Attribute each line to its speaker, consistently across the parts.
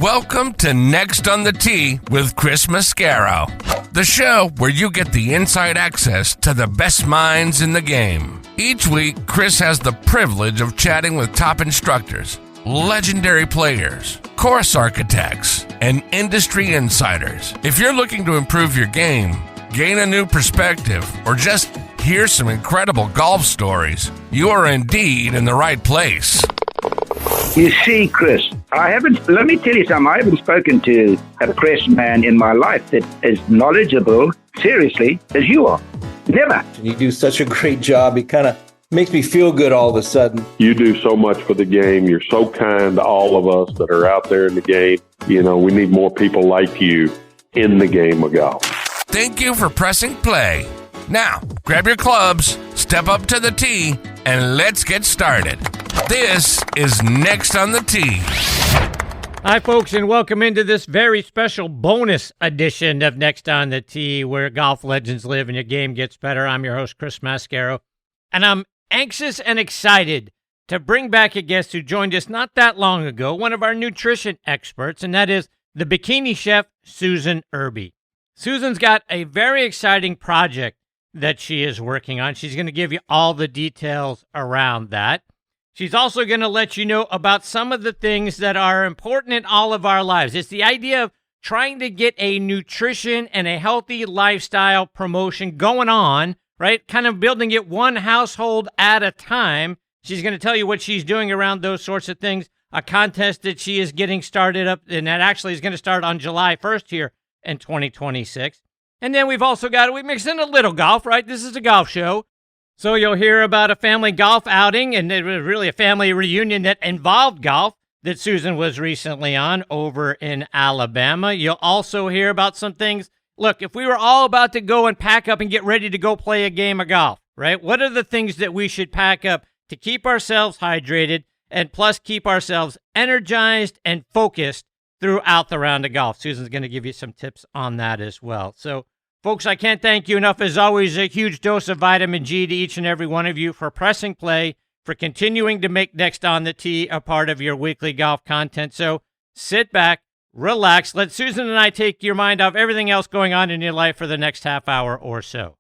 Speaker 1: Welcome to Next on the Tee with Chris Mascaro, the show where you get the inside access to the best minds in the game. Each week, Chris has the privilege of chatting with top instructors, legendary players, course architects, and industry insiders. If you're looking to improve your game, gain a new perspective, or just hear some incredible golf stories, you are indeed in the right place.
Speaker 2: You see, Chris, let me tell you something, I haven't spoken to a press man in my life that is knowledgeable, seriously, as you are. Never.
Speaker 3: You do such a great job. It kind of makes me feel good all of a sudden.
Speaker 4: You do so much for the game. You're so kind to all of us that are out there in the game. You know, we need more people like you in the game of golf.
Speaker 1: Thank you for pressing play. Now, grab your clubs, step up to the tee, and let's get started. This is Next on the Tee.
Speaker 5: Hi, folks, and welcome into this very special bonus edition of Next on the Tee, where golf legends live and your game gets better. I'm your host, Chris Mascaro, and I'm anxious and excited to bring back a guest who joined us not that long ago, one of our nutrition experts, and that is the Bikini Chef, Susan Irby. Susan's got a very exciting project that she is working on. She's going to give you all the details around that. She's also going to let you know about some of the things that are important in all of our lives. It's the idea of trying to get a nutrition and a healthy lifestyle promotion going on, right? Kind of building it one household at a time. She's going to tell you what she's doing around those sorts of things. A contest that she is getting started up, and that actually is going to start on July 1st here in 2026. And then we mixed in a little golf, right? This is a golf show. So you'll hear about a family golf outing, and it was really a family reunion that involved golf that Susan was recently on over in Alabama. You'll also hear about some things. Look, if we were all about to go and pack up and get ready to go play a game of golf, right? What are the things that we should pack up to keep ourselves hydrated and plus keep ourselves energized and focused throughout the round of golf? Susan's going to give you some tips on that as well. So, folks, I can't thank you enough. As always, a huge dose of vitamin G to each and every one of you for pressing play, for continuing to make Next on the Tee a part of your weekly golf content. So sit back, relax, let Susan and I take your mind off everything else going on in your life for the next half hour or so.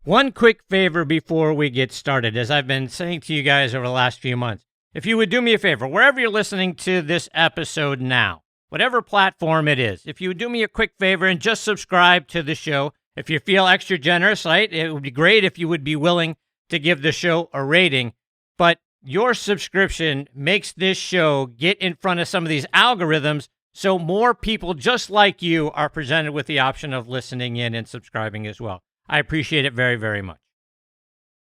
Speaker 5: One quick favor before we get started, as I've been saying to you guys over the last few months, if you would do me a favor, wherever you're listening to this episode now, whatever platform it is, if you would do me a quick favor and just subscribe to the show. If you feel extra generous, right, it would be great if you would be willing to give the show a rating. But your subscription makes this show get in front of some of these algorithms so more people just like you are presented with the option of listening in and subscribing as well. I appreciate it very, very much.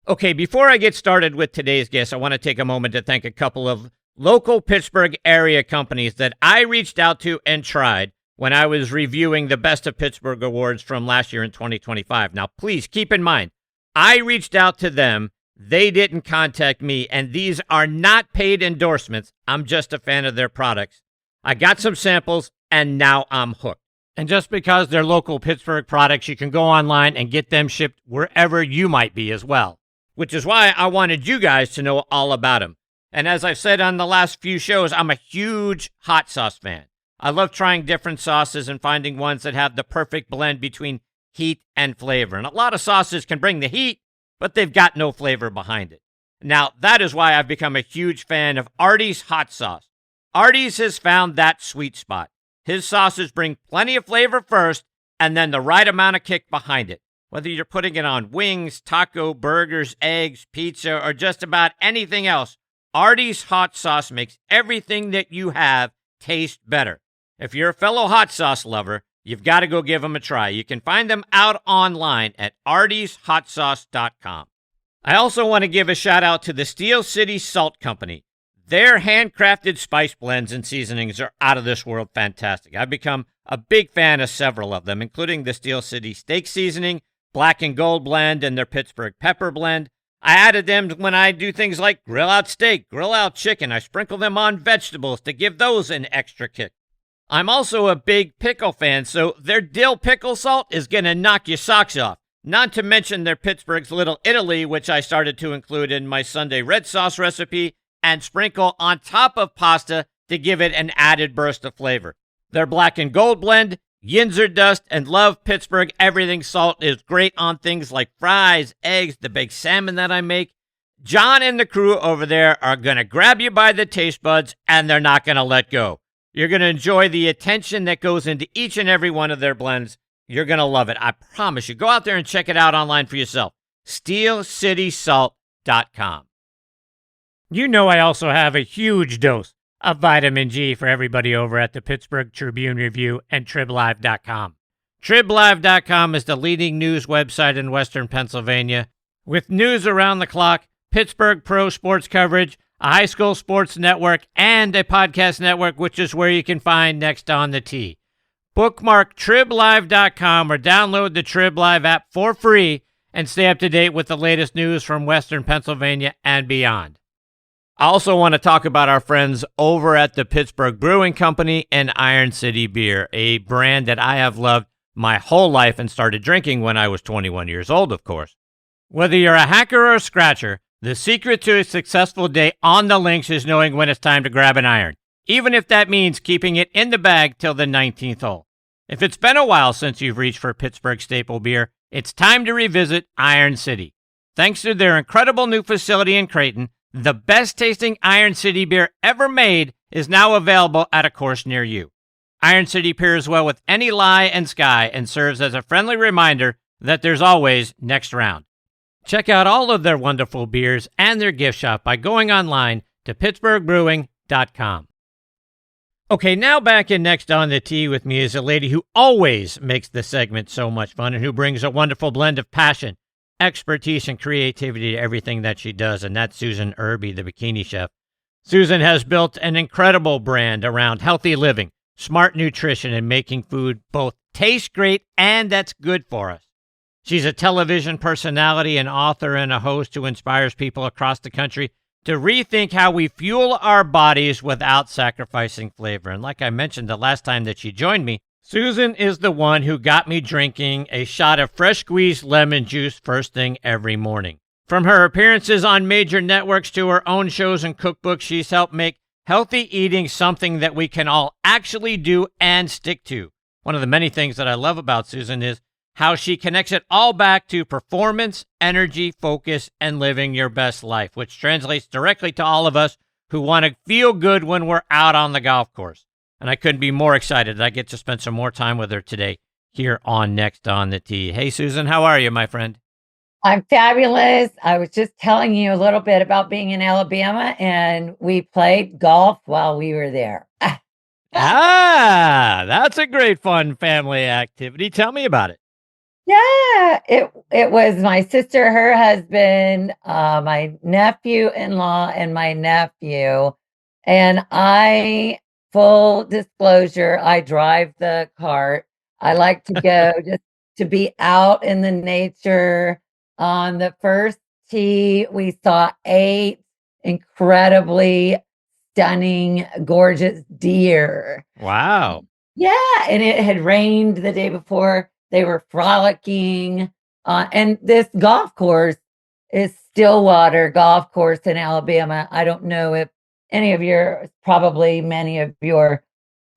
Speaker 5: Okay, before I get started with today's guest, I want to take a moment to thank a couple of local Pittsburgh area companies that I reached out to and tried when I was reviewing the Best of Pittsburgh Awards from last year in 2025. Now, please keep in mind, I reached out to them. They didn't contact me, and these are not paid endorsements. I'm just a fan of their products. I got some samples, and now I'm hooked. And just because they're local Pittsburgh products, you can go online and get them shipped wherever you might be as well, which is why I wanted you guys to know all about them. And as I've said on the last few shows, I'm a huge hot sauce fan. I love trying different sauces and finding ones that have the perfect blend between heat and flavor. And a lot of sauces can bring the heat, but they've got no flavor behind it. Now, that is why I've become a huge fan of Arby's hot sauce. Arby's has found that sweet spot. His sauces bring plenty of flavor first, and then the right amount of kick behind it. Whether you're putting it on wings, taco, burgers, eggs, pizza, or just about anything else, Arby's hot sauce makes everything that you have taste better. If you're a fellow hot sauce lover, you've got to go give them a try. You can find them out online at ardyshotsauce.com. I also want to give a shout out to the Steel City Salt Company. Their handcrafted spice blends and seasonings are out of this world fantastic. I've become a big fan of several of them, including the Steel City Steak Seasoning, Black and Gold Blend, and their Pittsburgh Pepper Blend. I added them when I do things like grill out steak, grill out chicken. I sprinkle them on vegetables to give those an extra kick. I'm also a big pickle fan, so their dill pickle salt is going to knock your socks off. Not to mention their Pittsburgh's Little Italy, which I started to include in my Sunday red sauce recipe and sprinkle on top of pasta to give it an added burst of flavor. Their black and gold blend, Yinzer dust, and Love Pittsburgh everything salt is great on things like fries, eggs, the baked salmon that I make. John and the crew over there are going to grab you by the taste buds, and they're not going to let go. You're going to enjoy the attention that goes into each and every one of their blends. You're going to love it. I promise you. Go out there and check it out online for yourself. SteelCitySalt.com. You know I also have a huge dose of vitamin G for everybody over at the Pittsburgh Tribune Review and TribLive.com. TribLive.com is the leading news website in Western Pennsylvania with news around the clock, Pittsburgh pro sports coverage, a high school sports network, and a podcast network, which is where you can find Next on the Tee. Bookmark TribLive.com or download the TribLive app for free and stay up to date with the latest news from Western Pennsylvania and beyond. I also want to talk about our friends over at the Pittsburgh Brewing Company and Iron City Beer, a brand that I have loved my whole life and started drinking when I was 21 years old, of course. Whether you're a hacker or a scratcher, the secret to a successful day on the links is knowing when it's time to grab an iron, even if that means keeping it in the bag till the 19th hole. If it's been a while since you've reached for Pittsburgh staple beer, it's time to revisit Iron City. Thanks to their incredible new facility in Creighton, the best-tasting Iron City beer ever made is now available at a course near you. Iron City pairs well with any lie and sky and serves as a friendly reminder that there's always next round. Check out all of their wonderful beers and their gift shop by going online to pittsburghbrewing.com. Okay, now back in Next on the Tee with me is a lady who always makes the segment so much fun and who brings a wonderful blend of passion, expertise, and creativity to everything that she does, and that's Susan Irby, the Bikini Chef. Susan has built an incredible brand around healthy living, smart nutrition, and making food both taste great and that's good for us. She's a television personality, an author, and a host who inspires people across the country to rethink how we fuel our bodies without sacrificing flavor. And like I mentioned the last time that she joined me, Susan is the one who got me drinking a shot of fresh squeezed lemon juice first thing every morning. From her appearances on major networks to her own shows and cookbooks, she's helped make healthy eating something that we can all actually do and stick to. One of the many things that I love about Susan is how she connects it all back to performance, energy, focus, and living your best life, which translates directly to all of us who want to feel good when we're out on the golf course. And I couldn't be more excited that I get to spend some more time with her today here on Next on the Tee. Hey, Susan, how are you, my friend?
Speaker 6: I'm fabulous. I was just telling you a little bit about being in Alabama, and we played golf while we were there.
Speaker 5: That's a great fun family activity. Tell me about it.
Speaker 6: Yeah, it was my sister, her husband, my nephew-in-law, and my nephew. And full disclosure, I drive the cart. I like to go just to be out in the nature. On the first tee, we saw 8 incredibly stunning, gorgeous deer.
Speaker 5: Wow.
Speaker 6: Yeah, and it had rained the day before. They were frolicking. And this golf course is Stillwater Golf Course in Alabama. I don't know if probably many of your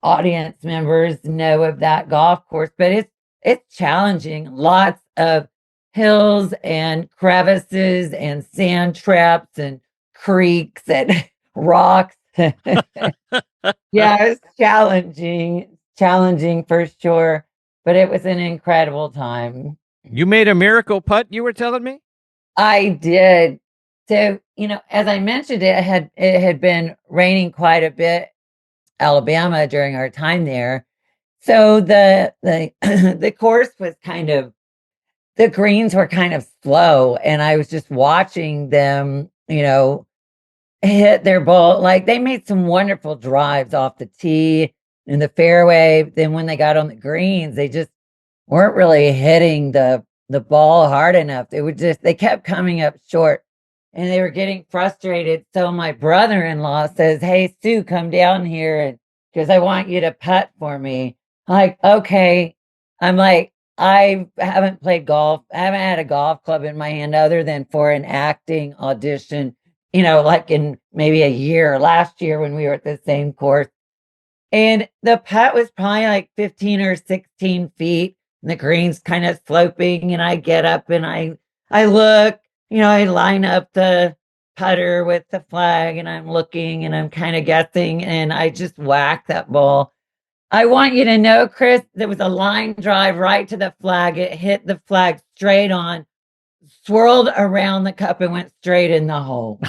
Speaker 6: audience members know of that golf course, but it's challenging. Lots of hills and crevices and sand traps and creeks and rocks. Yeah, it's challenging for sure. But it was an incredible time.
Speaker 5: You made a miracle putt, you were telling me?
Speaker 6: I did. So, as I mentioned, it had been raining quite a bit, Alabama, during our time there. So the the course was the greens were kind of slow, and I was just watching them, hit their ball. Like, they made some wonderful drives off the tee in the fairway. Then when they got on the greens, they just weren't really hitting the ball hard enough. They kept coming up short, and they were getting frustrated. So my brother-in-law says, "Hey, Sue, come down here because I want you to putt for me." I'm like, okay. I'm like, I haven't played golf. I haven't had a golf club in my hand other than for an acting audition like in maybe a year, last year when we were at the same course. And the putt was probably like 15 or 16 feet. And the green's kind of sloping. And I get up and I look, I line up the putter with the flag and I'm looking and I'm kind of guessing. And I just whack that ball. I want you to know, Chris, there was a line drive right to the flag. It hit the flag straight on, swirled around the cup and went straight in the hole.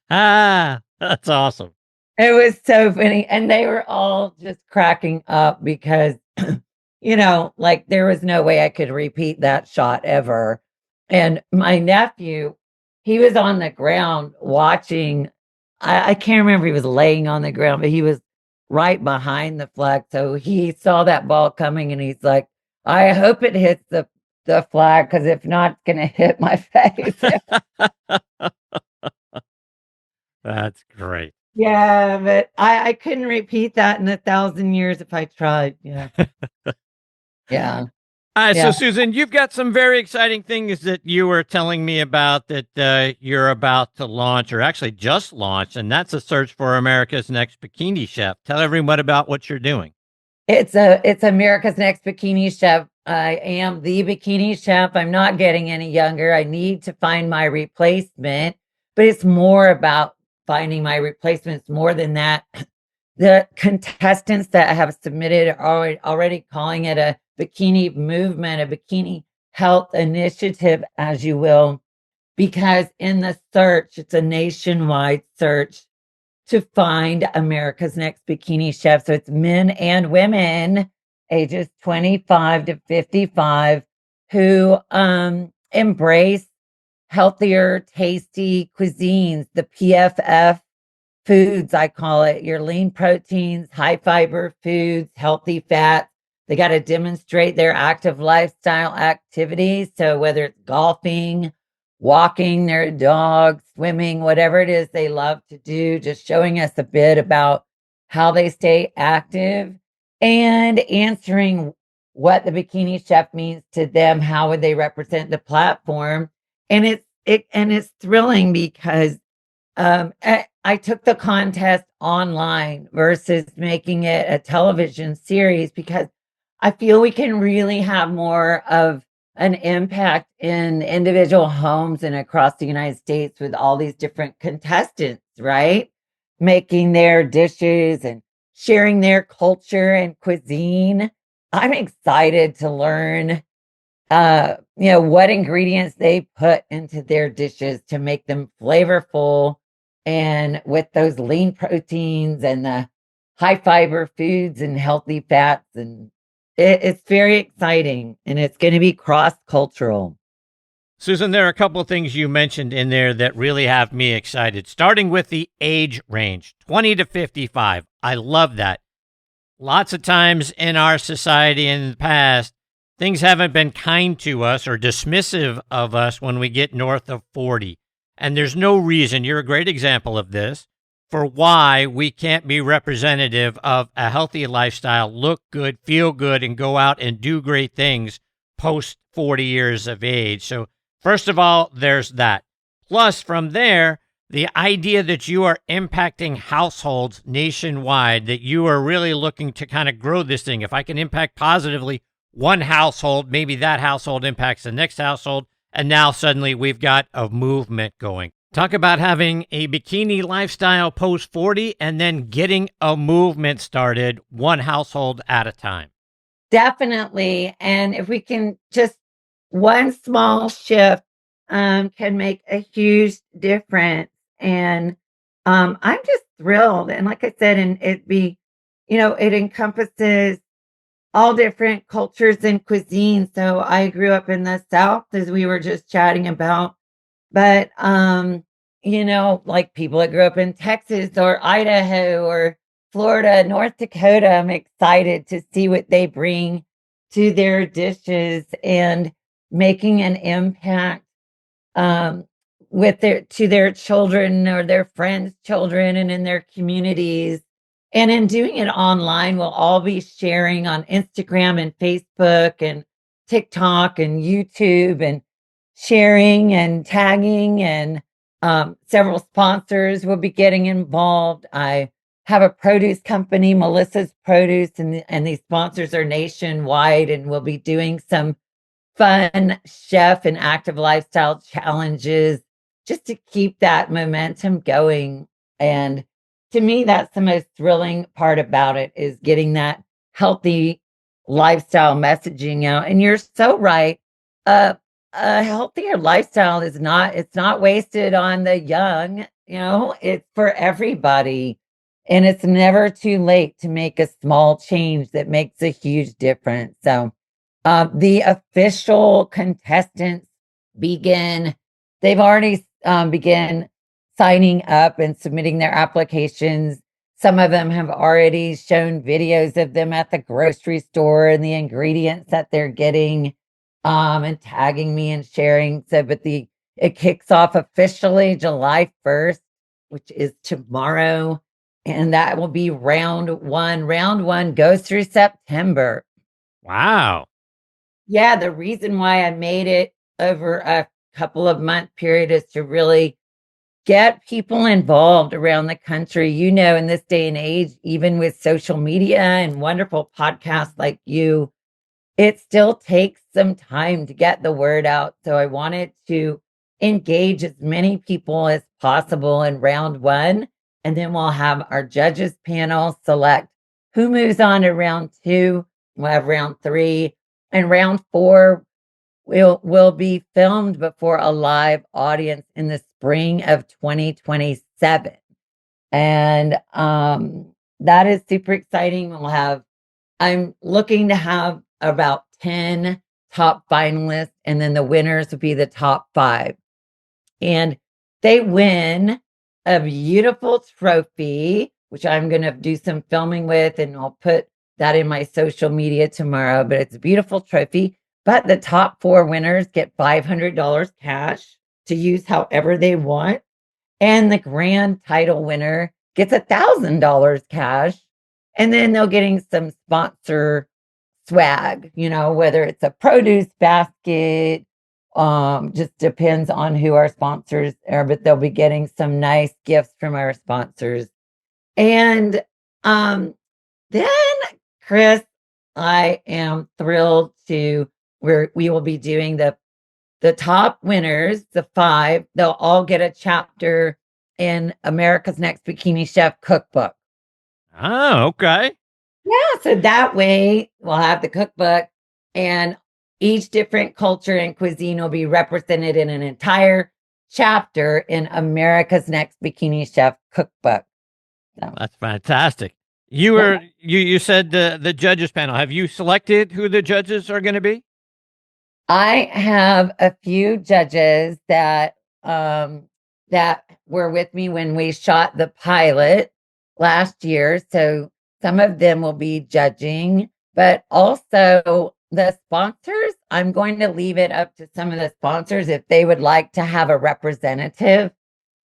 Speaker 5: That's awesome.
Speaker 6: It was so funny. And they were all just cracking up because, like there was no way I could repeat that shot ever. And my nephew, he was on the ground watching. I can't remember if he was laying on the ground, but he was right behind the flag. So he saw that ball coming and he's like, I hope it hits the flag, because if not, it's going to hit my face.
Speaker 5: That's great.
Speaker 6: Yeah, but I couldn't repeat that in 1,000 years if I tried. Yeah. Yeah.
Speaker 5: All right,
Speaker 6: Yeah.
Speaker 5: so Susan, you've got some very exciting things that you were telling me about that you're about to launch, or actually just launched, and that's a search for America's Next Bikini Chef. Tell everyone about what you're doing.
Speaker 6: It's America's Next Bikini Chef. I am the bikini chef. I'm not getting any younger. I need to find my replacement, but it's more about finding my replacements more than that. The contestants that have submitted are already calling it a bikini movement, a bikini health initiative, as you will, because in the search, it's a nationwide search to find America's Next Bikini Chef. So it's men and women ages 25 to 55 who embrace healthier, tasty cuisines, the PFF foods, I call it, your lean proteins, high fiber foods, healthy fats. They got to demonstrate their active lifestyle activities. So whether it's golfing, walking their dog, swimming, whatever it is they love to do, just showing us a bit about how they stay active and answering what the bikini chef means to them. How would they represent the platform? And it's thrilling because I took the contest online versus making it a television series, because I feel we can really have more of an impact in individual homes and across the United States with all these different contestants, right? Making their dishes and sharing their culture and cuisine. I'm excited to learn, what ingredients they put into their dishes to make them flavorful, and with those lean proteins and the high fiber foods and healthy fats. And it's very exciting, and it's going to be cross-cultural.
Speaker 5: Susan, there are a couple of things you mentioned in there that really have me excited, starting with the age range, 20 to 55. I love that. Lots of times in our society in the past, things haven't been kind to us or dismissive of us when we get north of 40. And there's no reason, you're a great example of this, for why we can't be representative of a healthy lifestyle, look good, feel good, and go out and do great things post 40 years of age. So first of all, there's that. Plus, from there, the idea that you are impacting households nationwide, that you are really looking to kind of grow this thing. If I can impact positively one household, maybe that household impacts the next household, and now suddenly we've got a movement going. Talk about having a bikini lifestyle post 40 and then getting a movement started one household at a time.
Speaker 6: Definitely. And if we can just, one small shift can make a huge difference. And I'm just thrilled. And like I said, and it encompasses all different cultures and cuisines. So I grew up in the South, as we were just chatting about. But, like people that grew up in Texas or Idaho or Florida, North Dakota, I'm excited to see what they bring to their dishes and making an impact to their children or their friends' children and in their communities. And in doing it online, we'll all be sharing on Instagram and Facebook and TikTok and YouTube, and sharing and tagging and Several sponsors will be getting involved. I have a produce company, Melissa's Produce, and these sponsors are nationwide, and we'll be doing some fun chef and active lifestyle challenges just to keep that momentum going. And to me, that's the most thrilling part about it, is getting that healthy lifestyle messaging out. And you're so right. A healthier lifestyle it's not wasted on the young, it's for everybody. And it's never too late to make a small change that makes a huge difference. So the official contestants they've already begun signing up and submitting their applications. Some of them have already shown videos of them at the grocery store and the ingredients that they're getting, and tagging me and sharing. So, but it kicks off officially July 1st, which is tomorrow. And that will be round one. Round one goes through September.
Speaker 5: Wow.
Speaker 6: Yeah, the reason why I made it over a couple of month period is to really get people involved around the country. In this day and age, even with social media and wonderful podcasts like you, it still takes some time to get the word out. So I wanted to engage as many people as possible in round one. And then we'll have our judges panel select who moves on to round two. We'll have round three, and round four will be filmed before a live audience in the spring of 2027. And that is super exciting. I'm looking to have about 10 top finalists, and then the winners will be the top 5. And they win a beautiful trophy, which I'm going to do some filming with, and I'll put that in my social media tomorrow. But it's a beautiful trophy. But the top 4 winners get $500 cash to use however they want. And the grand title winner gets $1,000 cash. And then they're getting some sponsor swag, whether it's a produce basket, just depends on who our sponsors are, but they'll be getting some nice gifts from our sponsors. And then, Chris, I am thrilled we will be doing the top winners, the 5. They'll all get a chapter in America's Next Bikini Chef cookbook.
Speaker 5: Oh, okay.
Speaker 6: Yeah, so that way we'll have the cookbook, and each different culture and cuisine will be represented in an entire chapter in America's Next Bikini Chef cookbook. So,
Speaker 5: that's fantastic. You said the judges panel. Have you selected who the judges are going to be?
Speaker 6: I have a few judges that were with me when we shot the pilot last year. So some of them will be judging, but also the sponsors, I'm going to leave it up to some of the sponsors if they would like to have a representative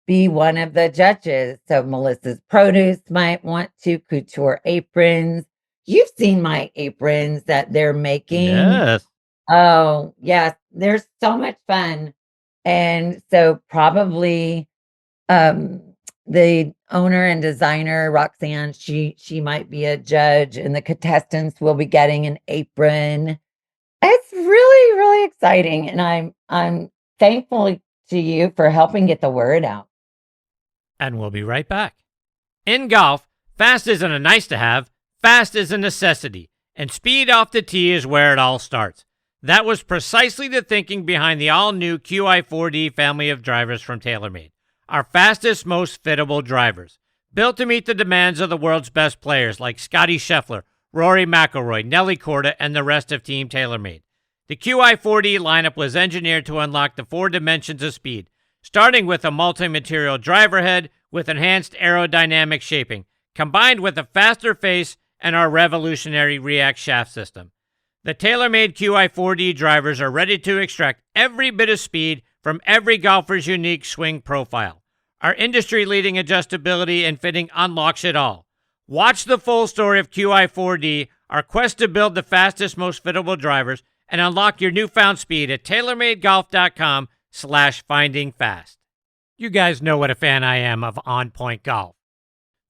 Speaker 6: be one of the judges. So Melissa's Produce might want to, Couture Aprons. You've seen my aprons that they're making.
Speaker 5: Yes.
Speaker 6: Oh, yes. They're so much fun. And so probably the owner and designer, Roxanne, she might be a judge, and the contestants will be getting an apron. It's really, really exciting. And I'm thankful to you for helping get the word out.
Speaker 5: And we'll be right back. In golf, fast isn't a nice to have, fast is a necessity. And speed off the tee is where it all starts. That was precisely the thinking behind the all-new QI4D family of drivers from TaylorMade. Our fastest, most fittable drivers. Built to meet the demands of the world's best players like Scotty Scheffler, Rory McIlroy, Nelly Korda, and the rest of Team TaylorMade. The QI4D lineup was engineered to unlock the 4 dimensions of speed, starting with a multi-material driver head with enhanced aerodynamic shaping, combined with a faster face and our revolutionary React shaft system. The TaylorMade QI4D drivers are ready to extract every bit of speed from every golfer's unique swing profile. Our industry-leading adjustability and fitting unlocks it all. Watch the full story of QI4D, our quest to build the fastest, most fittable drivers, and unlock your newfound speed at TaylorMadeGolf.com/findingfast. You guys know what a fan I am of On Point Golf.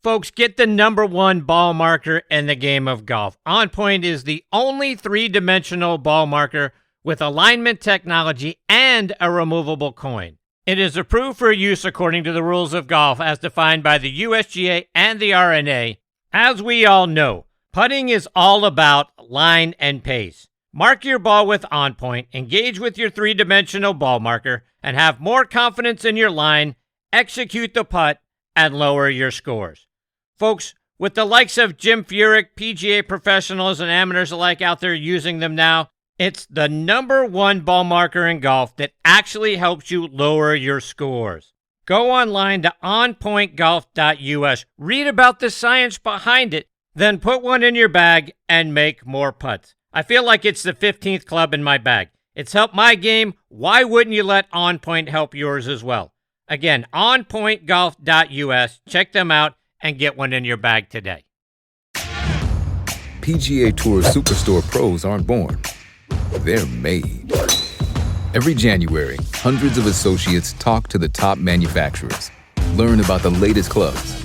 Speaker 5: Folks, get the #1 ball marker in the game of golf. On Point is the only 3-dimensional ball marker with alignment technology and a removable coin. It is approved for use according to the rules of golf as defined by the USGA and the R&A. As we all know, putting is all about line and pace. Mark your ball with On Point, engage with your 3-dimensional ball marker, and have more confidence in your line, execute the putt, and lower your scores. Folks, with the likes of Jim Furyk, PGA professionals and amateurs alike out there using them now, it's the #1 ball marker in golf that actually helps you lower your scores. Go online to onpointgolf.us, read about the science behind it, then put one in your bag and make more putts. I feel like it's the 15th club in my bag. It's helped my game. Why wouldn't you let On Point help yours as well? Again, onpointgolf.us. Check them out and get one in your bag today.
Speaker 7: PGA Tour Superstore pros aren't born. They're made. Every January, hundreds of associates talk to the top manufacturers, learn about the latest clubs,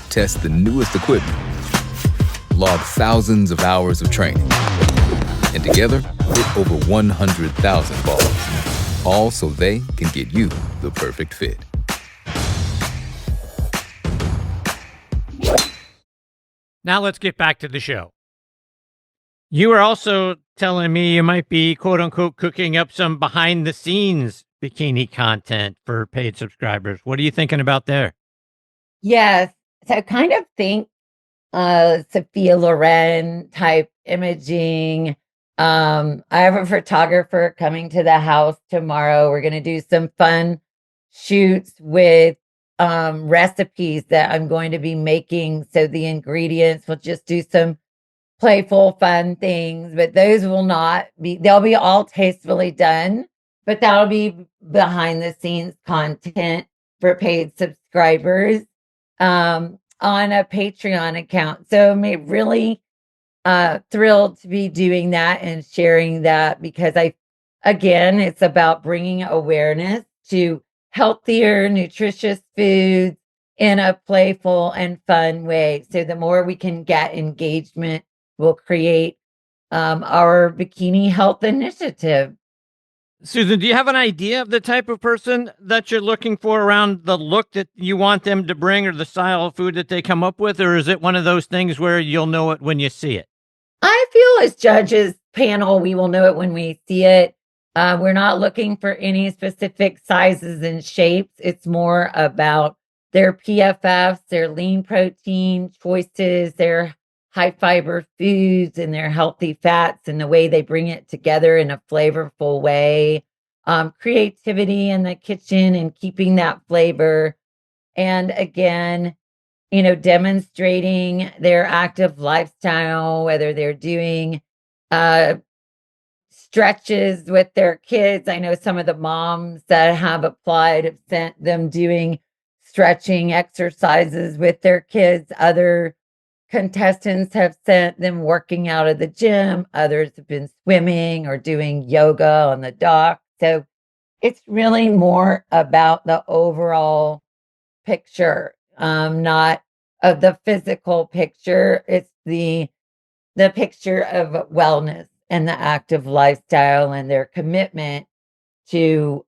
Speaker 7: test the newest equipment, log thousands of hours of training, and together hit over 100,000 balls, all so they can get you the perfect fit.
Speaker 5: Now let's get back to the show. You were also telling me you might be, quote unquote, cooking up some behind the scenes bikini content for paid subscribers. What are you thinking about there?
Speaker 6: Yes. So kind of think Sophia Loren type imaging. I have a photographer coming to the house tomorrow. We're going to do some fun shoots with recipes that I'm going to be making. So the ingredients, we'll just do some playful, fun things, but those will not be, they'll be all tastefully done, but that'll be behind the scenes content for paid subscribers on a Patreon account. So I'm really thrilled to be doing that and sharing that because again, it's about bringing awareness to healthier, nutritious foods in a playful and fun way. So the more we can get engagement, we'll create our Bikini Health Initiative.
Speaker 5: Susan, do you have an idea of the type of person that you're looking for around the look that you want them to bring or the style of food that they come up with? Or is it one of those things where you'll know it when you see it?
Speaker 6: I feel as judges panel, we will know it when we see it. We're not looking for any specific sizes and shapes. It's more about their PFFs, their lean protein choices, their high fiber foods and their healthy fats and the way they bring it together in a flavorful way. Creativity in the kitchen and keeping that flavor. And again, demonstrating their active lifestyle, whether they're doing stretches with their kids. I know some of the moms that have applied have sent them doing stretching exercises with their kids. Other contestants have sent them working out of the gym. Others have been swimming or doing yoga on the dock. So it's really more about the overall picture, not of the physical picture. It's the picture of wellness and the active lifestyle and their commitment to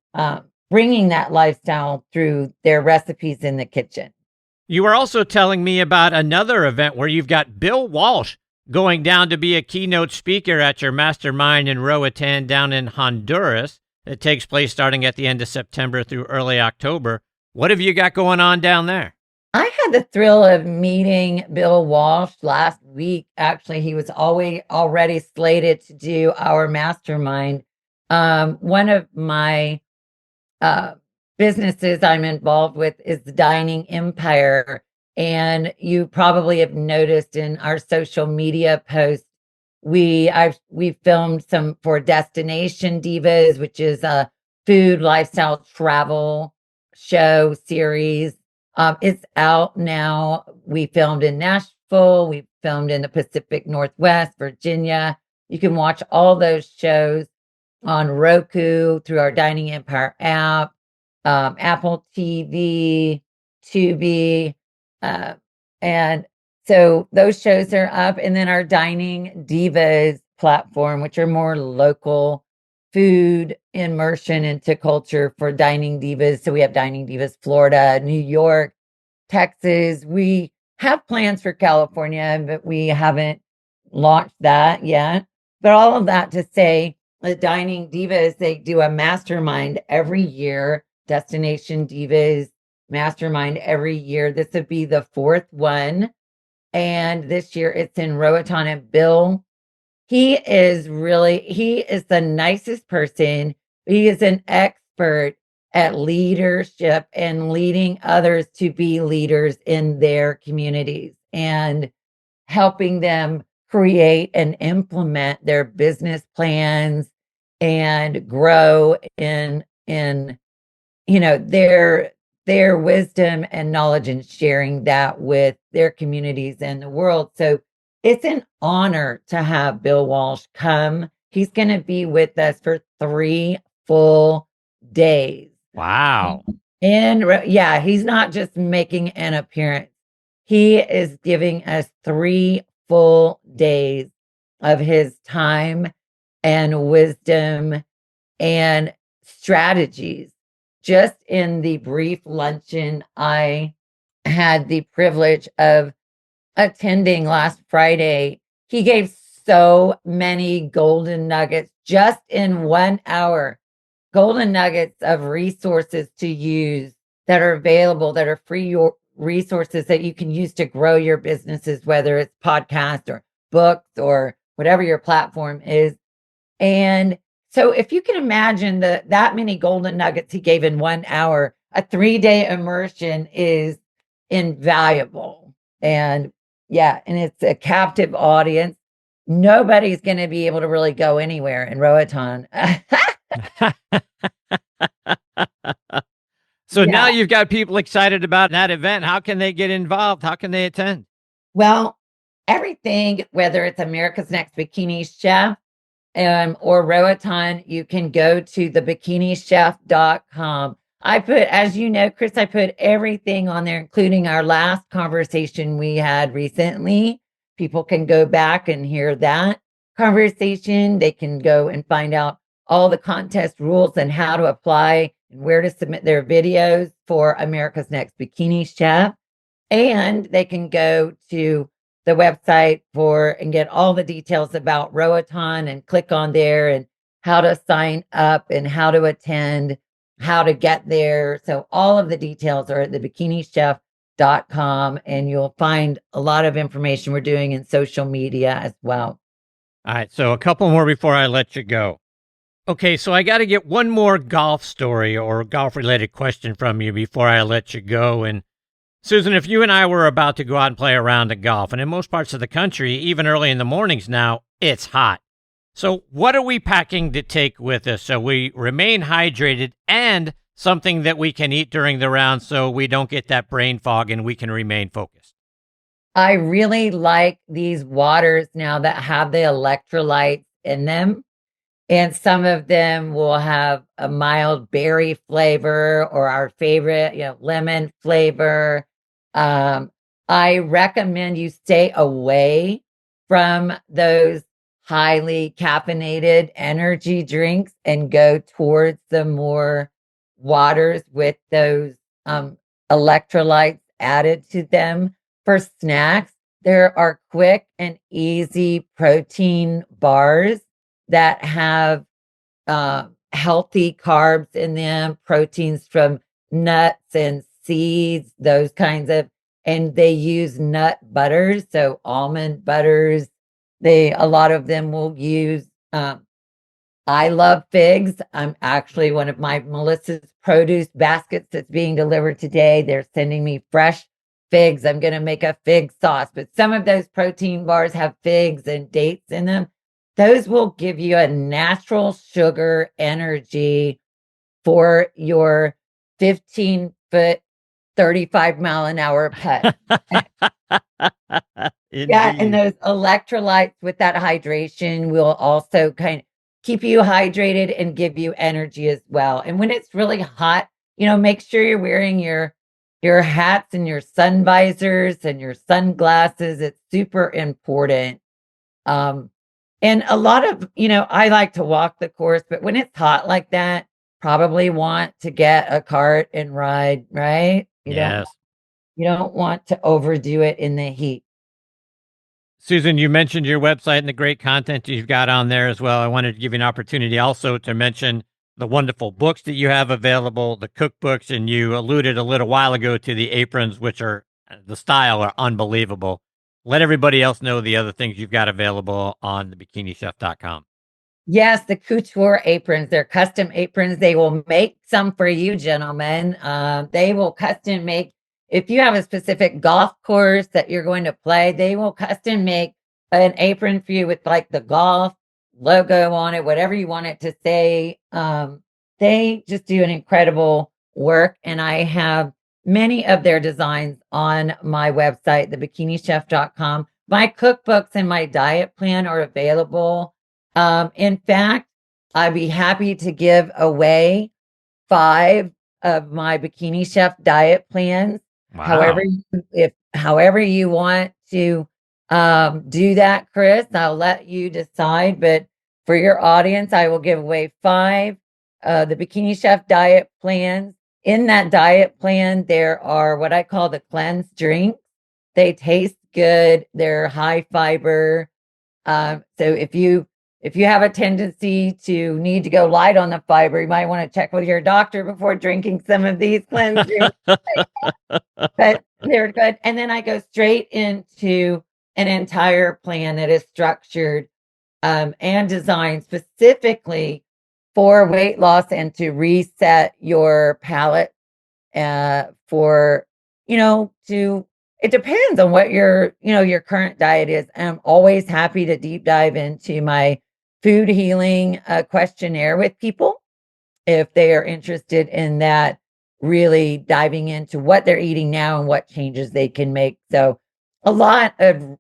Speaker 6: bringing that lifestyle through their recipes in the kitchen.
Speaker 5: You were also telling me about another event where you've got Bill Walsh going down to be a keynote speaker at your Mastermind in Roatan down in Honduras. It takes place starting at the end of September through early October. What have you got going on down there?
Speaker 6: I had the thrill of meeting Bill Walsh last week. Actually, he was already slated to do our Mastermind. One of my businesses I'm involved with is the Dining Empire. And you probably have noticed in our social media posts, we filmed some for Destination Divas, which is a food, lifestyle, travel show series. It's out now. We filmed in Nashville. We filmed in the Pacific Northwest, Virginia. You can watch all those shows on Roku through our Dining Empire app. Apple TV, Tubi, uh, and so those shows are up. And then our Dining Divas platform, which are more local food immersion into culture for Dining Divas. So we have Dining Divas Florida, New York, Texas. We have plans for California, but we haven't launched that yet. But all of that to say, the Dining Divas, they do a mastermind every year, Destination Divas Mastermind every year. This would be the fourth one. And this year it's in Roatan. And Bill, he is the nicest person. He is an expert at leadership and leading others to be leaders in their communities and helping them create and implement their business plans and grow in their wisdom and knowledge and sharing that with their communities and the world. So it's an honor to have Bill Walsh come. He's going to be with us for 3 full days.
Speaker 5: Wow.
Speaker 6: And yeah, he's not just making an appearance. He is giving us 3 full days of his time and wisdom and strategies. Just in the brief luncheon I had the privilege of attending last Friday, he gave so many golden nuggets just in 1 hour, golden nuggets of resources to use that are available, that are free resources that you can use to grow your businesses, whether it's podcasts or books or whatever your platform is. And so if you can imagine that many golden nuggets he gave in 1 hour, a 3-day immersion is invaluable. And yeah, and it's a captive audience. Nobody's going to be able to really go anywhere in Roatan.
Speaker 5: So now you've got people excited about that event. How can they get involved? How can they attend?
Speaker 6: Well, everything, whether it's America's Next Bikini Chef or Roatan, you can go to the bikinichef.com. I put, as you know, Chris, I put everything on there, including our last conversation we had recently. People can go back and hear that conversation. They can go and find out all the contest rules and how to apply and where to submit their videos for America's Next Bikini Chef. And they can go to the website and get all the details about Roatan and click on there and how to sign up and how to attend, how to get there. So all of the details are at the bikinichef.com, and you'll find a lot of information we're doing in social media as well.
Speaker 5: All right. So a couple more before I let you go. Okay. So I got to get one more golf story or golf related question from you before I let you go. And Susan, if you and I were about to go out and play a round of golf, and in most parts of the country, even early in the mornings now, it's hot. So what are we packing to take with us so we remain hydrated and something that we can eat during the round so we don't get that brain fog and we can remain focused?
Speaker 6: I really like these waters now that have the electrolytes in them. And some of them will have a mild berry flavor or our favorite, lemon flavor. I recommend you stay away from those highly caffeinated energy drinks and go towards the more waters with those electrolytes added to them. For snacks, there are quick and easy protein bars that have healthy carbs in them, proteins from nuts and seeds, those kinds of, and they use nut butters, so almond butters. A lot of them will use, I love figs. I'm actually one of my Melissa's produce baskets that's being delivered today. They're sending me fresh figs. I'm going to make a fig sauce, but some of those protein bars have figs and dates in them. Those will give you a natural sugar energy for your 15-foot, 35-mile-an-hour putt. Yeah, and those electrolytes with that hydration will also kind of keep you hydrated and give you energy as well. And when it's really hot, make sure you're wearing your hats and your sun visors and your sunglasses. It's super important. And a lot of, I like to walk the course, but when it's hot like that, probably want to get a cart and ride, right?
Speaker 5: Yes.
Speaker 6: You don't want to overdo it in the heat.
Speaker 5: Susan, you mentioned your website and the great content you've got on there as well. I wanted to give you an opportunity also to mention the wonderful books that you have available, the cookbooks, and you alluded a little while ago to the aprons, which are the style are unbelievable. Let everybody else know the other things you've got available on the bikinichef.com.
Speaker 6: Yes, the couture aprons. They're custom aprons. They will make some for you, gentlemen. They will custom make. If you have a specific golf course that you're going to play, they will custom make an apron for you with like the golf logo on it, whatever you want it to say. They just do an incredible work. And I have many of their designs on my website, thebikinichef.com. My cookbooks and my diet plan are available. In fact, I'd be happy to give away 5 of my Bikini Chef diet plans.
Speaker 5: Wow.
Speaker 6: However you want to do that, Chris, I'll let you decide. But for your audience, I will give away 5 the Bikini Chef diet plans. In that diet plan, there are what I call the cleanse drinks. They taste good. They're high fiber. So if you have a tendency to need to go light on the fiber, you might want to check with your doctor before drinking some of these cleanse drinks. But they're good. And then I go straight into an entire plan that is structured and designed specifically for weight loss and to reset your palate it depends on what your current diet is. I'm always happy to deep dive into my food healing questionnaire with people if they are interested in that, really diving into what they're eating now and what changes they can make. So a lot of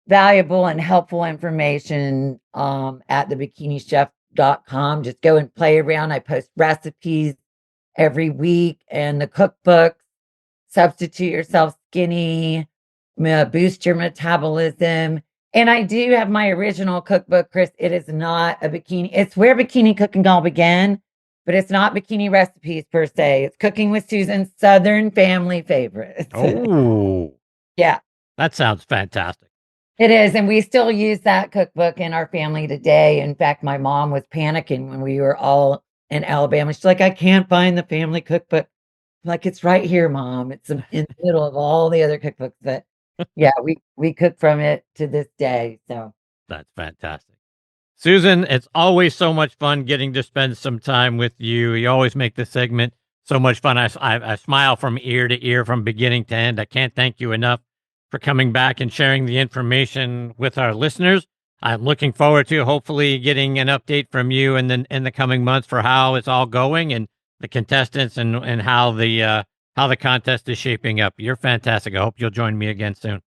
Speaker 6: valuable and helpful information at thebikinichef.com. Just go and play around. I post recipes every week and the cookbooks. Substitute yourself skinny, boost your metabolism. And I do have my original cookbook, Chris. It is not a bikini. It's where bikini cooking all began, but it's not bikini recipes per se. It's cooking with Susan's Southern family favorites.
Speaker 5: Oh,
Speaker 6: yeah.
Speaker 5: That sounds fantastic.
Speaker 6: It is. And we still use that cookbook in our family today. In fact, my mom was panicking when we were all in Alabama. She's like, I can't find the family cookbook. Like, it's right here, Mom. It's in the middle of all the other cookbooks. But yeah, we cook from it to this day. So
Speaker 5: that's fantastic. Susan, it's always so much fun getting to spend some time with you. You always make the segment so much fun. I smile from ear to ear, from beginning to end. I can't thank you enough for coming back and sharing the information with our listeners. I'm looking forward to hopefully getting an update from you in the coming months for how it's all going and the contestants and how the contest is shaping up. You're fantastic. I hope you'll join me again soon.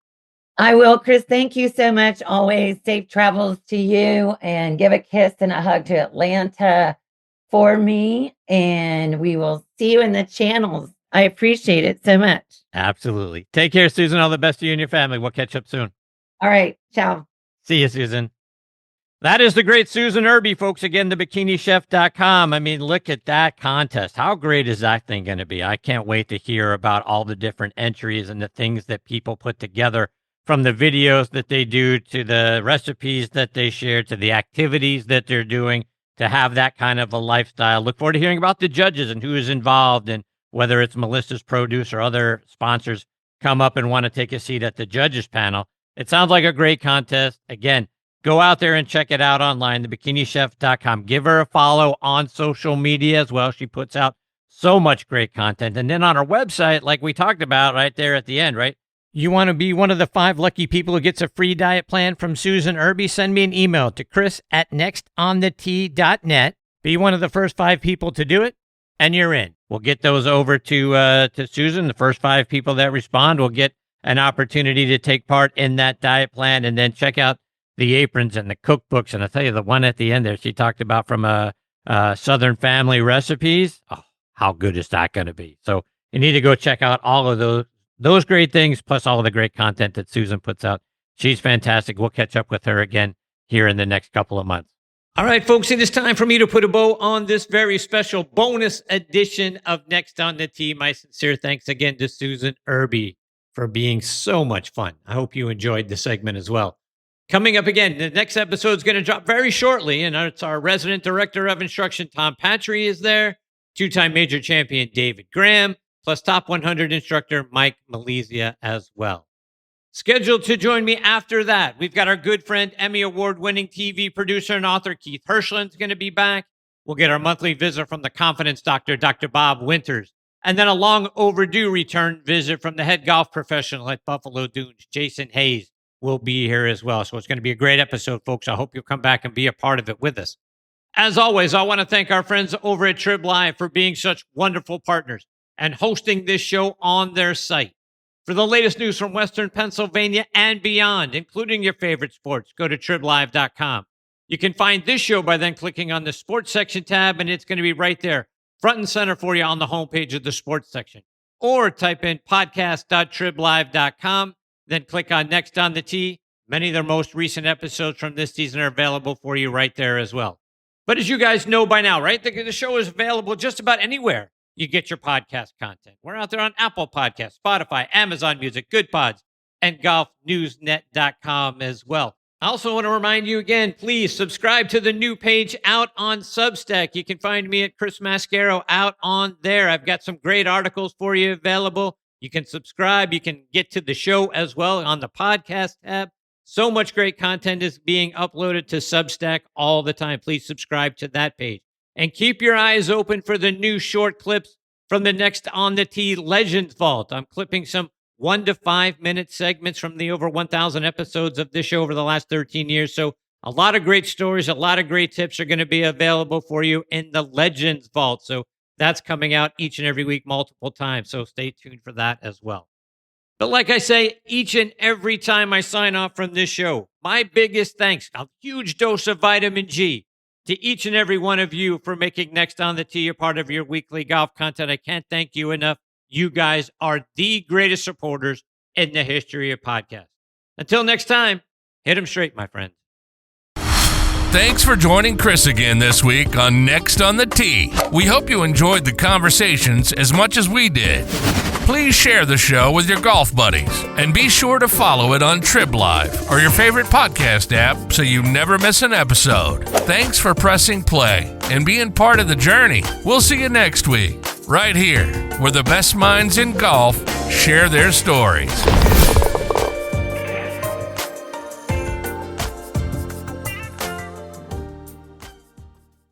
Speaker 6: I will, Chris. Thank you so much. Always safe travels to you, and give a kiss and a hug to Atlanta for me. And we will see you in the channels. I appreciate it so much.
Speaker 5: Absolutely. Take care, Susan. All the best to you and your family. We'll catch up soon.
Speaker 6: All right. Ciao.
Speaker 5: See you, Susan. That is the great Susan Irby, folks. Again, thebikinichef.com. I mean, look at that contest. How great is that thing going to be? I can't wait to hear about all the different entries and the things that people put together, from the videos that they do to the recipes that they share to the activities that they're doing to have that kind of a lifestyle. Look forward to hearing about the judges and who is involved, and whether it's Melissa's Produce or other sponsors come up and want to take a seat at the judges panel. It sounds like a great contest. Again, go out there and check it out online, thebikinichef.com. Give her a follow on social media as well. She puts out so much great content. And then on her website, like we talked about right there at the end, right? You want to be one of the 5 lucky people who gets a free diet plan from Susan Irby? Send me an email to chris@nextonthet.net. Be one of the first 5 people to do it, and you're in. We'll get those over to Susan. The first 5 people that respond will get an opportunity to take part in that diet plan, and then check out the aprons and the cookbooks. And I'll tell you, the one at the end there, she talked about from Southern family recipes. Oh, how good is that going to be? So you need to go check out all of those great things, plus all of the great content that Susan puts out. She's fantastic. We'll catch up with her again here in the next couple of months. All right, folks, it is time for me to put a bow on this very special bonus edition of Next on the Tee. My sincere thanks again to Susan Irby for being so much fun. I hope you enjoyed the segment as well. Coming up again, the next episode is going to drop very shortly, and it's our resident director of instruction, Tom Patry, is there, two-time major champion David Graham, plus top 100 instructor Mike Malizia as well. Scheduled to join me after that, we've got our good friend, Emmy Award-winning TV producer and author Keith Hirschland's going to be back. We'll get our monthly visit from the confidence doctor, Dr. Bob Winters. And then a long overdue return visit from the head golf professional at Buffalo Dunes, Jason Hayes, will be here as well. So it's going to be a great episode, folks. I hope you'll come back and be a part of it with us. As always, I want to thank our friends over at Trib Live for being such wonderful partners and hosting this show on their site. For the latest news from Western Pennsylvania and beyond, including your favorite sports, go to triblive.com. You can find this show by then clicking on the sports section tab, and it's going to be right there, front and center for you on the homepage of the sports section. Or type in podcast.triblive.com, then click on Next on the Tee. Many of their most recent episodes from this season are available for you right there as well. But as you guys know by now, right, the show is available just about anywhere you get your podcast content. We're out there on Apple Podcasts, Spotify, Amazon Music, Good Pods, and golfnewsnet.com as well. I also want to remind you again, please subscribe to the new page out on Substack. You can find me at Chris Mascaro out on there. I've got some great articles for you available. You can subscribe. You can get to the show as well on the podcast tab. So much great content is being uploaded to Substack all the time. Please subscribe to that page. And keep your eyes open for the new short clips from the Next on the Tee Legends Vault. I'm clipping some 1 to 5 minute segments from the over 1,000 episodes of this show over the last 13 years. So a lot of great stories, a lot of great tips are going to be available for you in the Legends Vault. So that's coming out each and every week, multiple times. So stay tuned for that as well. But like I say, each and every time I sign off from this show, my biggest thanks, a huge dose of vitamin G, to each and every one of you for making Next on the Tee a part of your weekly golf content. I can't thank you enough. You guys are the greatest supporters in the history of podcasts. Until next time, hit 'em straight, my friends.
Speaker 1: Thanks for joining Chris again this week on Next on the Tee. We hope you enjoyed the conversations as much as we did. Please share the show with your golf buddies and be sure to follow it on Trib Live or your favorite podcast app so you never miss an episode. Thanks for pressing play and being part of the journey. We'll see you next week, right here, where the best minds in golf share their stories.